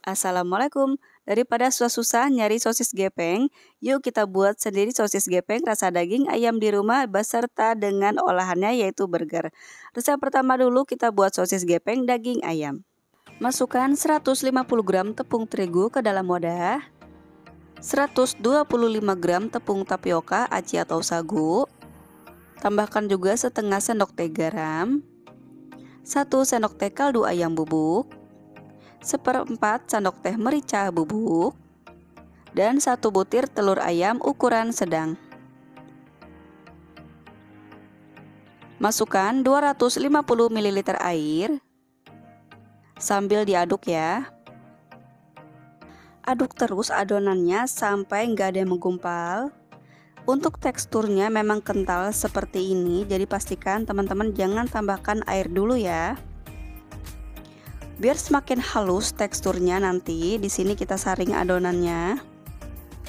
Assalamualaikum. Daripada susah-susah nyari sosis gepeng, yuk kita buat sendiri sosis gepeng rasa daging ayam di rumah beserta dengan olahannya yaitu burger. Resep pertama dulu kita buat sosis gepeng daging ayam. Masukkan 150 gram tepung terigu ke dalam wadah, 125 gram tepung tapioka aci atau sagu, tambahkan juga setengah sendok teh garam, 1 sendok teh kaldu ayam bubuk, 1/4 sendok teh merica bubuk, dan 1 butir telur ayam ukuran sedang. Masukkan 250 ml air, sambil diaduk ya. Aduk terus adonannya sampai nggak ada yang menggumpal. Untuk teksturnya memang kental seperti ini, jadi pastikan teman-teman jangan tambahkan air dulu ya. Biar semakin halus teksturnya nanti di sini kita saring adonannya.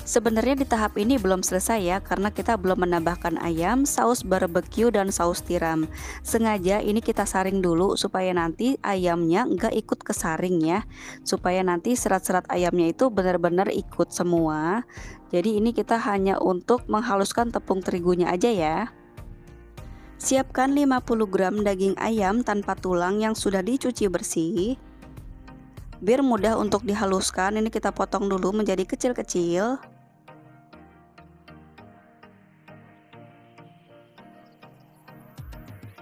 Sebenarnya di tahap ini belum selesai ya, karena kita belum menambahkan ayam, saus barbeque dan saus tiram. Sengaja ini kita saring dulu supaya nanti ayamnya nggak ikut kesaring ya, supaya nanti serat-serat ayamnya itu benar-benar ikut semua. Jadi ini kita hanya untuk menghaluskan tepung terigunya aja ya. Siapkan 50 gram daging ayam tanpa tulang yang sudah dicuci bersih. Biar mudah untuk dihaluskan, ini kita potong dulu menjadi kecil-kecil.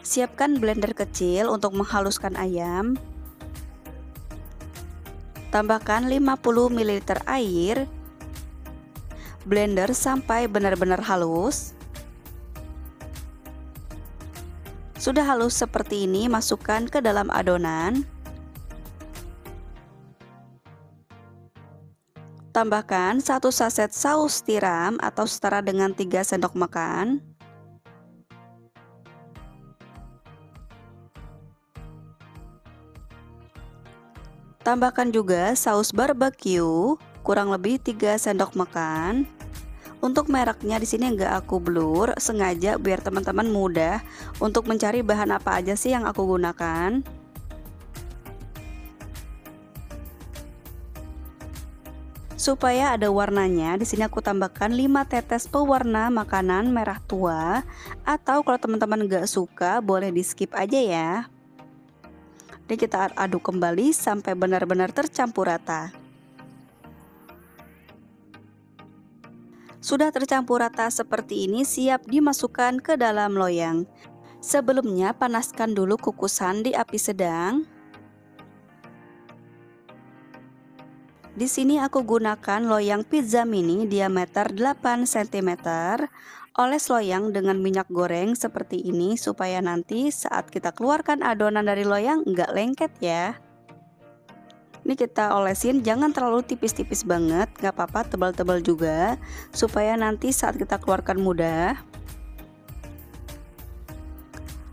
Siapkan blender kecil untuk menghaluskan ayam. Tambahkan 50 ml air. Blender sampai benar-benar halus. Sudah halus seperti ini, masukkan ke dalam adonan. Tambahkan 1 saset saus tiram atau setara dengan 3 sendok makan. Tambahkan juga saus barbeque kurang lebih 3 sendok makan. Untuk mereknya di sini nggak aku blur, sengaja biar teman-teman mudah untuk mencari bahan apa aja sih yang aku gunakan. Supaya ada warnanya, di sini aku tambahkan 5 tetes pewarna makanan merah tua, atau kalau teman-teman nggak suka boleh di skip aja ya. Ini kita aduk kembali sampai benar-benar tercampur rata. Sudah tercampur rata seperti ini, siap dimasukkan ke dalam loyang. Sebelumnya panaskan dulu kukusan di api sedang. Di sini aku gunakan loyang pizza mini diameter 8 cm. Oles loyang dengan minyak goreng seperti ini supaya nanti saat kita keluarkan adonan dari loyang nggak lengket ya. Ini kita olesin, jangan terlalu tipis-tipis banget, nggak apa-apa tebal-tebal juga, supaya nanti saat kita keluarkan mudah.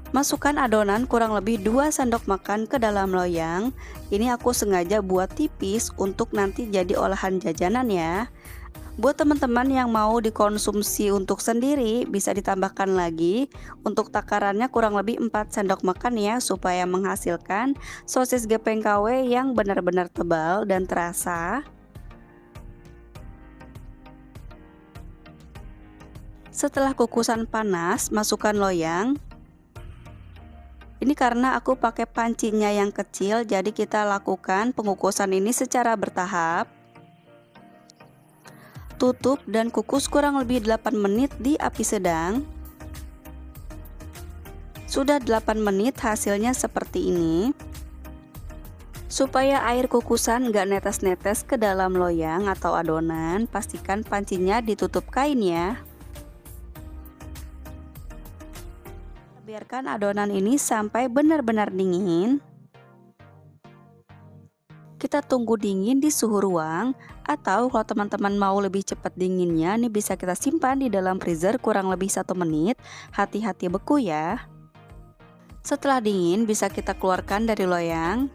Masukkan adonan kurang lebih 2 sendok makan ke dalam loyang. Ini aku sengaja buat tipis untuk nanti jadi olahan jajanan ya. Buat teman-teman yang mau dikonsumsi untuk sendiri, bisa ditambahkan lagi. Untuk takarannya kurang lebih 4 sendok makan ya, supaya menghasilkan sosis gepeng KW yang benar-benar tebal dan terasa. Setelah kukusan panas, masukkan loyang. Ini karena aku pakai pancinya yang kecil, jadi kita lakukan pengukusan ini secara bertahap. Tutup dan kukus kurang lebih 8 menit di api sedang. Sudah 8 menit, hasilnya seperti ini. Supaya air kukusan nggak netes-netes ke dalam loyang atau adonan, pastikan pancinya ditutup kain ya. Biarkan adonan ini sampai benar-benar dingin. Kita tunggu dingin di suhu ruang, atau kalau teman-teman mau lebih cepat dinginnya, ini bisa kita simpan di dalam freezer kurang lebih 1 menit. Hati-hati beku ya. Setelah dingin bisa kita keluarkan dari loyang.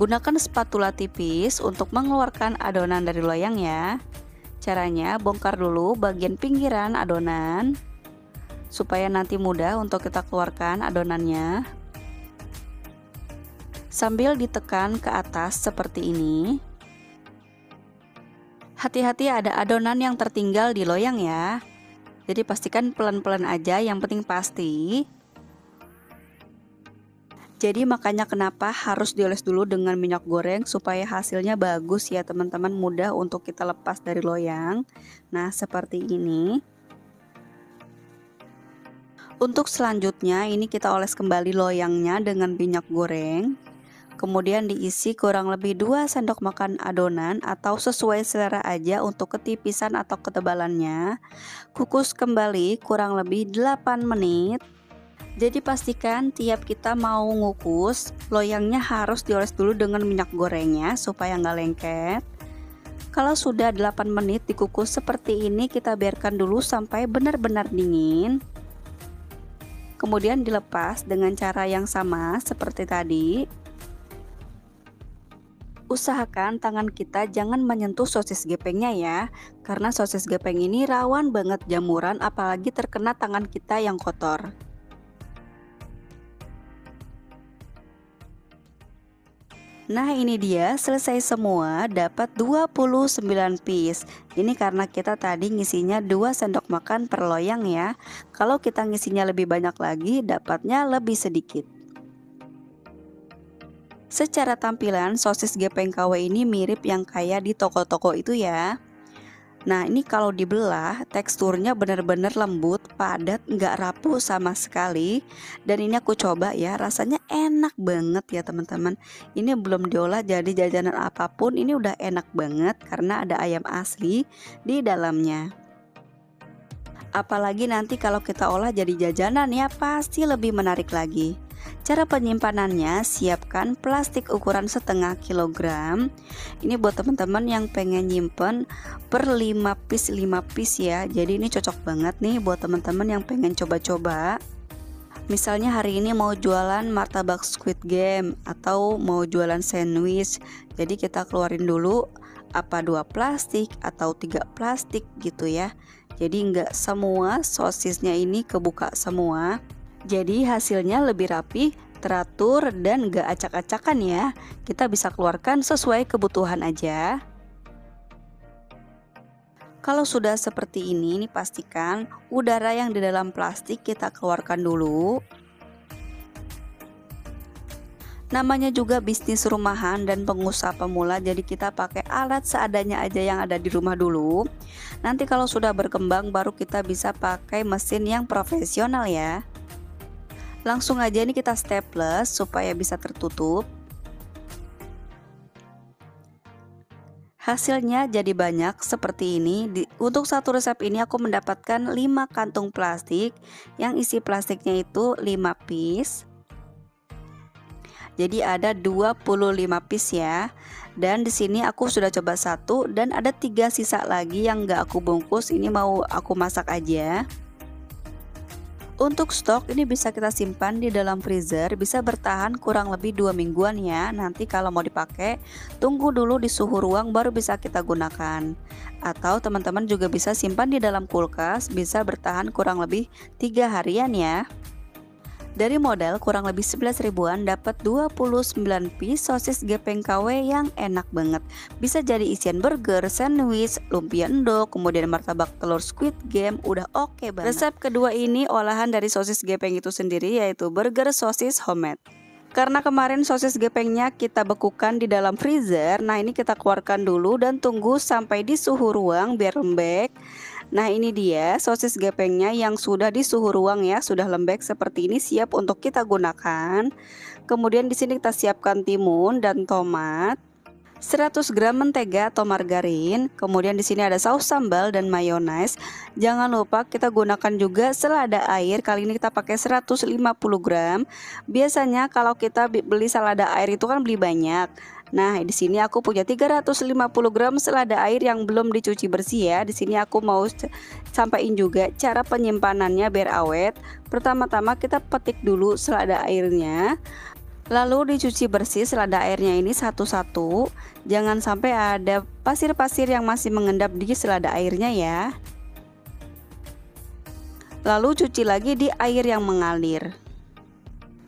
Gunakan spatula tipis untuk mengeluarkan adonan dari loyang ya. Caranya bongkar dulu bagian pinggiran adonan, supaya nanti mudah untuk kita keluarkan adonannya. Sambil ditekan ke atas seperti ini. Hati-hati ada adonan yang tertinggal di loyang ya. Jadi pastikan pelan-pelan aja, yang penting pasti. Jadi makanya kenapa harus dioles dulu dengan minyak goreng supaya hasilnya bagus ya teman-teman, mudah untuk kita lepas dari loyang. Nah, seperti ini. Untuk selanjutnya ini kita oles kembali loyangnya dengan minyak goreng. Kemudian diisi kurang lebih 2 sendok makan adonan atau sesuai selera aja untuk ketipisan atau ketebalannya. Kukus kembali kurang lebih 8 menit. Jadi pastikan tiap kita mau ngukus, loyangnya harus dioles dulu dengan minyak gorengnya supaya nggak lengket. Kalau sudah 8 menit dikukus seperti ini, kita biarkan dulu sampai benar-benar dingin. Kemudian dilepas dengan cara yang sama seperti tadi. Usahakan tangan kita jangan menyentuh sosis gepengnya ya, karena sosis gepeng ini rawan banget jamuran apalagi terkena tangan kita yang kotor. Nah ini dia selesai semua, dapat 29 piece. Ini karena kita tadi ngisinya 2 sendok makan per loyang ya. Kalau kita ngisinya lebih banyak lagi dapatnya lebih sedikit. Secara tampilan sosis gepeng KW ini mirip yang kayak di toko-toko itu ya. Nah ini kalau dibelah teksturnya benar-benar lembut, padat, nggak rapuh sama sekali. Dan ini aku coba ya, rasanya enak banget ya teman-teman. Ini belum diolah jadi jajanan apapun, ini udah enak banget karena ada ayam asli di dalamnya. Apalagi nanti kalau kita olah jadi jajanan ya pasti lebih menarik lagi. Cara penyimpanannya, siapkan plastik ukuran setengah kilogram. Ini buat teman-teman yang pengen nyimpen per 5 piece ya. Jadi ini cocok banget nih buat teman-teman yang pengen coba-coba. Misalnya hari ini mau jualan martabak Squid Game atau mau jualan sandwich. Jadi kita keluarin dulu apa 2 plastik atau 3 plastik gitu ya. Jadi nggak semua sosisnya ini kebuka semua. Jadi hasilnya lebih rapi, teratur, dan gak acak-acakan ya. Kita bisa keluarkan sesuai kebutuhan aja. Kalau sudah seperti ini, pastikan udara yang di dalam plastik kita keluarkan dulu. Namanya juga bisnis rumahan dan pengusaha pemula, jadi kita pakai alat seadanya aja yang ada di rumah dulu. Nanti kalau sudah berkembang baru kita bisa pakai mesin yang profesional ya. Langsung aja ini kita staples supaya bisa tertutup. Hasilnya jadi banyak seperti ini. Untuk satu resep ini aku mendapatkan 5 kantung plastik yang isi plastiknya itu 5 piece. Jadi ada 25 piece ya. Dan di sini aku sudah coba 1 dan ada 3 sisa lagi yang gak aku bungkus. Ini mau aku masak aja. Untuk stok ini bisa kita simpan di dalam freezer, bisa bertahan kurang lebih 2 mingguan ya. Nanti kalau mau dipakai, tunggu dulu di suhu ruang baru bisa kita gunakan. Atau teman-teman juga bisa simpan di dalam kulkas, bisa bertahan kurang lebih 3 harian ya. Dari modal kurang lebih 11 ribuan dapat 29 piece sosis gepeng KW yang enak banget. Bisa jadi isian burger, sandwich, lumpia endok, kemudian martabak telur Squid Game, udah oke banget. Resep kedua ini olahan dari sosis gepeng itu sendiri, yaitu burger sosis homemade. Karena kemarin sosis gepengnya kita bekukan di dalam freezer, nah ini kita keluarkan dulu dan tunggu sampai di suhu ruang biar lembek. Nah ini dia sosis gepengnya yang sudah di suhu ruang ya, sudah lembek seperti ini, siap untuk kita gunakan. Kemudian di sini kita siapkan timun dan tomat, 100 gram mentega atau margarin, kemudian di sini ada saus sambal dan mayones. Jangan lupa kita gunakan juga selada air. Kali ini kita pakai 150 gram. Biasanya kalau kita beli selada air itu kan beli banyak. Nah, di sini aku punya 350 gram selada air yang belum dicuci bersih ya. Di sini aku mau sampaikan juga cara penyimpanannya biar awet. Pertama-tama kita petik dulu selada airnya. Lalu dicuci bersih selada airnya ini satu-satu. Jangan sampai ada pasir-pasir yang masih mengendap di selada airnya ya. Lalu cuci lagi di air yang mengalir.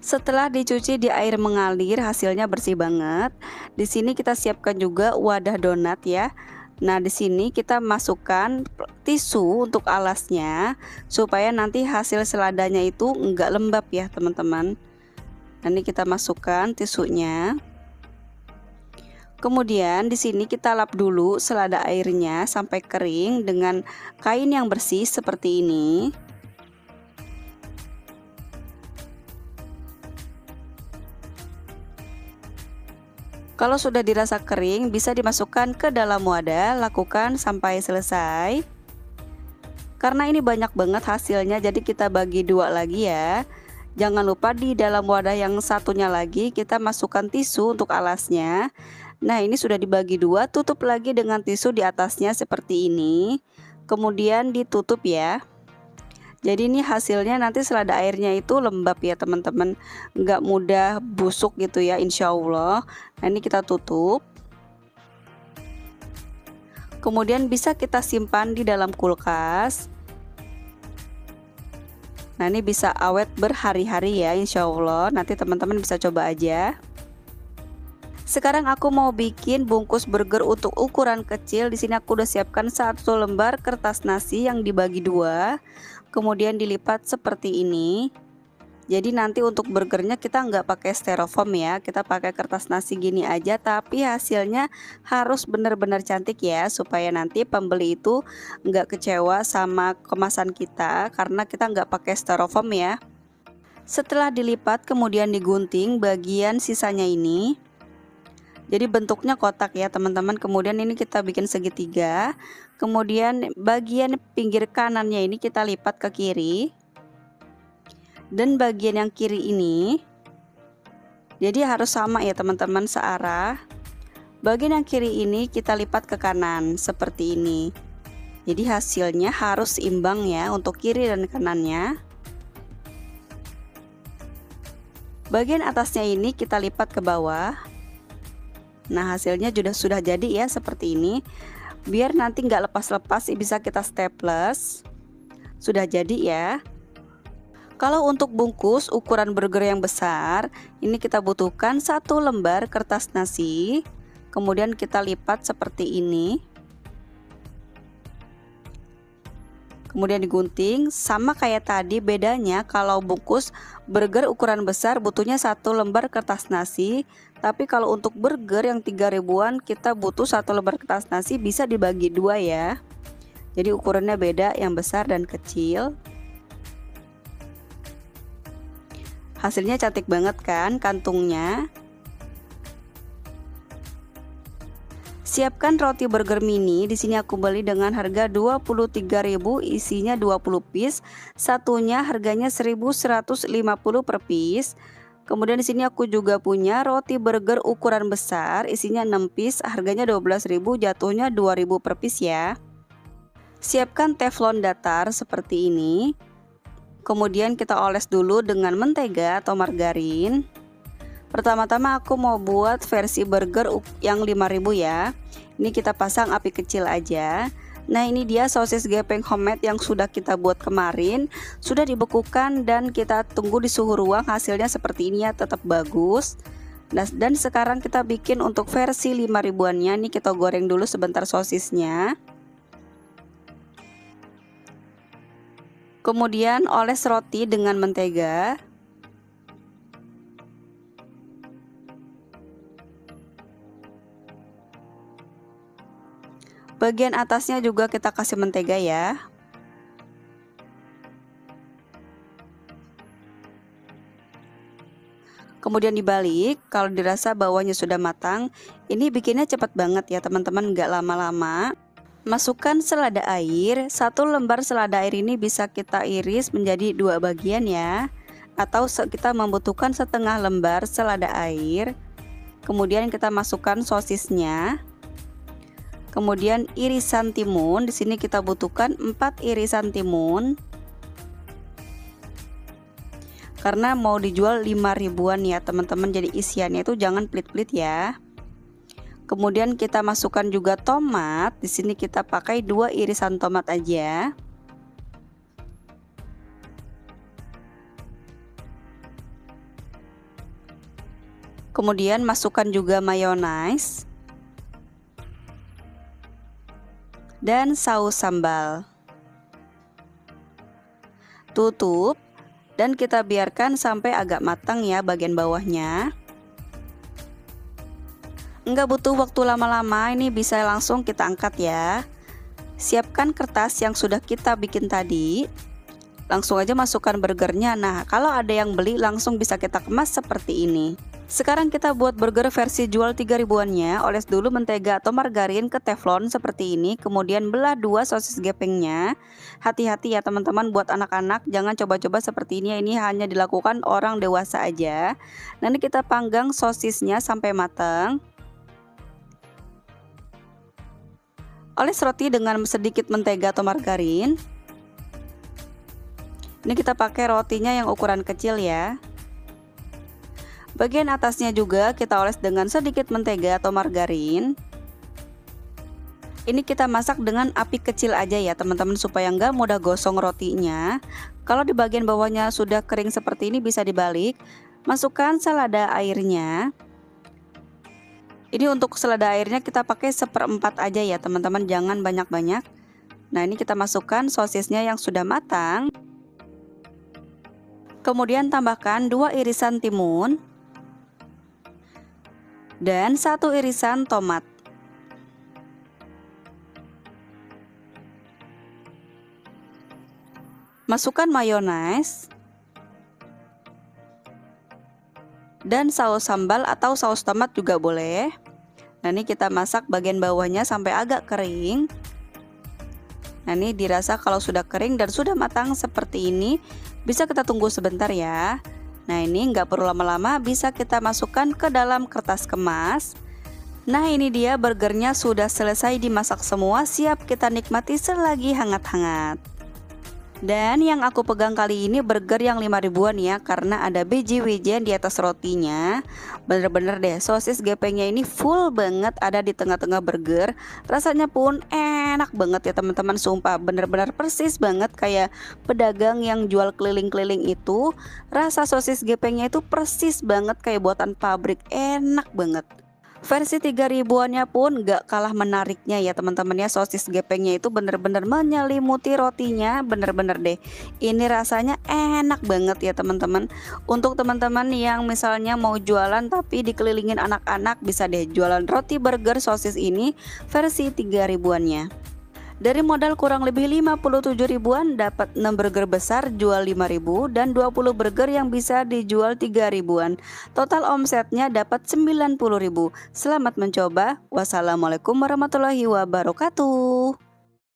Setelah dicuci di air mengalir, hasilnya bersih banget. Di sini kita siapkan juga wadah donat ya. Nah, di sini kita masukkan tisu untuk alasnya supaya nanti hasil seladanya itu enggak lembab ya, teman-teman. Nanti kita masukkan tisunya. Kemudian di sini kita lap dulu selada airnya sampai kering dengan kain yang bersih seperti ini. Kalau sudah dirasa kering, bisa dimasukkan ke dalam wadah, lakukan sampai selesai. Karena ini banyak banget hasilnya, jadi kita bagi dua lagi ya. Jangan lupa di dalam wadah yang satunya lagi kita masukkan tisu untuk alasnya. Nah, ini sudah dibagi dua, tutup lagi dengan tisu di atasnya seperti ini. Kemudian ditutup ya. Jadi ini hasilnya nanti selada airnya itu lembab ya teman-teman, nggak mudah busuk gitu ya insya Allah. Nah, ini kita tutup. Kemudian bisa kita simpan di dalam kulkas. Nah, ini bisa awet berhari-hari ya insya Allah. Nanti teman-teman bisa coba aja. Sekarang aku mau bikin bungkus burger untuk ukuran kecil. Di sini aku udah siapkan 1 lembar kertas nasi yang dibagi dua, kemudian dilipat seperti ini. Jadi nanti untuk burgernya kita nggak pakai styrofoam ya, kita pakai kertas nasi gini aja, tapi hasilnya harus benar-benar cantik ya, supaya nanti pembeli itu nggak kecewa sama kemasan kita karena kita nggak pakai styrofoam ya. Setelah dilipat kemudian digunting bagian sisanya ini. Jadi bentuknya kotak ya teman-teman. Kemudian ini kita bikin segitiga. Kemudian bagian pinggir kanannya ini kita lipat ke kiri. Dan bagian yang kiri ini, jadi harus sama ya teman-teman, searah. Bagian yang kiri ini kita lipat ke kanan seperti ini. Jadi hasilnya harus imbang ya untuk kiri dan kanannya. Bagian atasnya ini kita lipat ke bawah. Nah, hasilnya sudah jadi ya seperti ini. Biar nanti nggak lepas-lepas, bisa kita staples. Sudah jadi ya. Kalau untuk bungkus ukuran burger yang besar, ini kita butuhkan 1 lembar kertas nasi. Kemudian kita lipat seperti ini. Kemudian digunting, sama kayak tadi, bedanya kalau bungkus burger ukuran besar butuhnya 1 lembar kertas nasi. Tapi kalau untuk burger yang 3 ribuan kita butuh 1 lembar kertas nasi, bisa dibagi dua ya. Jadi ukurannya beda, yang besar dan kecil. Hasilnya cantik banget kan kantungnya. Siapkan roti burger mini. Di sini aku beli dengan harga 23.000, isinya 20 piece. Satunya harganya 1.150 per piece. Kemudian di sini aku juga punya roti burger ukuran besar, isinya 6 piece, harganya 12.000, jatuhnya 2.000 per piece ya. Siapkan teflon datar seperti ini. Kemudian kita oles dulu dengan mentega atau margarin. Pertama-tama aku mau buat versi burger yang 5.000 ya. Ini kita pasang api kecil aja. Nah, ini dia sosis gepeng homemade yang sudah kita buat kemarin. Sudah dibekukan dan kita tunggu di suhu ruang, hasilnya seperti ini ya, tetap bagus. Dan sekarang kita bikin untuk versi 5 ribuannya. Ini kita goreng dulu sebentar sosisnya. Kemudian oles roti dengan mentega. Bagian atasnya juga kita kasih mentega ya. Kemudian dibalik, kalau dirasa bawahnya sudah matang, ini bikinnya cepat banget ya teman-teman, nggak lama-lama. Masukkan selada air. 1 lembar selada air ini bisa kita iris menjadi 2 bagian ya, atau kita membutuhkan setengah lembar selada air. Kemudian kita masukkan sosisnya. Kemudian irisan timun, di sini kita butuhkan 4 irisan timun. Karena mau dijual 5 ribuan ya teman-teman, jadi isiannya itu jangan pelit-pelit ya. Kemudian kita masukkan juga tomat, di sini kita pakai 2 irisan tomat aja. Kemudian masukkan juga mayonaise. dan saus sambal. Tutup dan kita biarkan sampai agak matang ya bagian bawahnya. Enggak butuh waktu lama-lama, ini bisa langsung kita angkat ya. Siapkan kertas yang sudah kita bikin tadi. Langsung aja masukkan burgernya. Nah, kalau ada yang beli langsung bisa kita kemas seperti ini. Sekarang kita buat burger versi jual 3 ribuannya. Oles dulu mentega atau margarin ke teflon seperti ini. Kemudian belah 2 sosis gepengnya. Hati-hati ya teman-teman, buat anak-anak jangan coba-coba seperti ini. Ini hanya dilakukan orang dewasa aja. Nanti kita panggang sosisnya sampai matang. Oles roti dengan sedikit mentega atau margarin. Ini kita pakai rotinya yang ukuran kecil ya. Bagian atasnya juga kita oles dengan sedikit mentega atau margarin. Ini kita masak dengan api kecil aja ya teman-teman, supaya nggak mudah gosong rotinya. Kalau di bagian bawahnya sudah kering seperti ini bisa dibalik. Masukkan selada airnya. Ini untuk selada airnya kita pakai 1/4 aja ya teman-teman, jangan banyak-banyak. Nah, ini kita masukkan sosisnya yang sudah matang. Kemudian tambahkan 2 irisan timun dan 1 irisan tomat. Masukkan mayones dan saus sambal atau saus tomat juga boleh. Nah, ini kita masak bagian bawahnya sampai agak kering. Nah, ini dirasa kalau sudah kering dan sudah matang seperti ini, bisa kita tunggu sebentar ya. Nah, ini nggak perlu lama-lama, bisa kita masukkan ke dalam kertas kemas. Nah, ini dia burgernya sudah selesai dimasak semua, siap kita nikmati selagi hangat-hangat. Dan yang aku pegang kali ini burger yang 5 ribuan ya, karena ada biji-wijian di atas rotinya. Bener-bener deh, sosis gepengnya ini full banget ada di tengah-tengah burger. Rasanya pun enak banget ya teman-teman, sumpah bener-bener persis banget kayak pedagang yang jual keliling-keliling itu. Rasa sosis gepengnya itu persis banget kayak buatan pabrik, enak banget. Versi 3 ribuannya pun gak kalah menariknya ya teman-teman ya. Sosis gepengnya itu bener-bener menyelimuti rotinya, bener-bener deh. Ini rasanya enak banget ya teman-teman. Untuk teman-teman yang misalnya mau jualan tapi dikelilingin anak-anak, bisa deh jualan roti burger sosis ini versi 3 ribuannya. Dari modal kurang lebih 57 ribuan dapat 6 burger besar jual 5 ribu dan 20 burger yang bisa dijual 3 ribuan. Total omsetnya dapat 90 ribu. Selamat mencoba. Wassalamualaikum warahmatullahi wabarakatuh.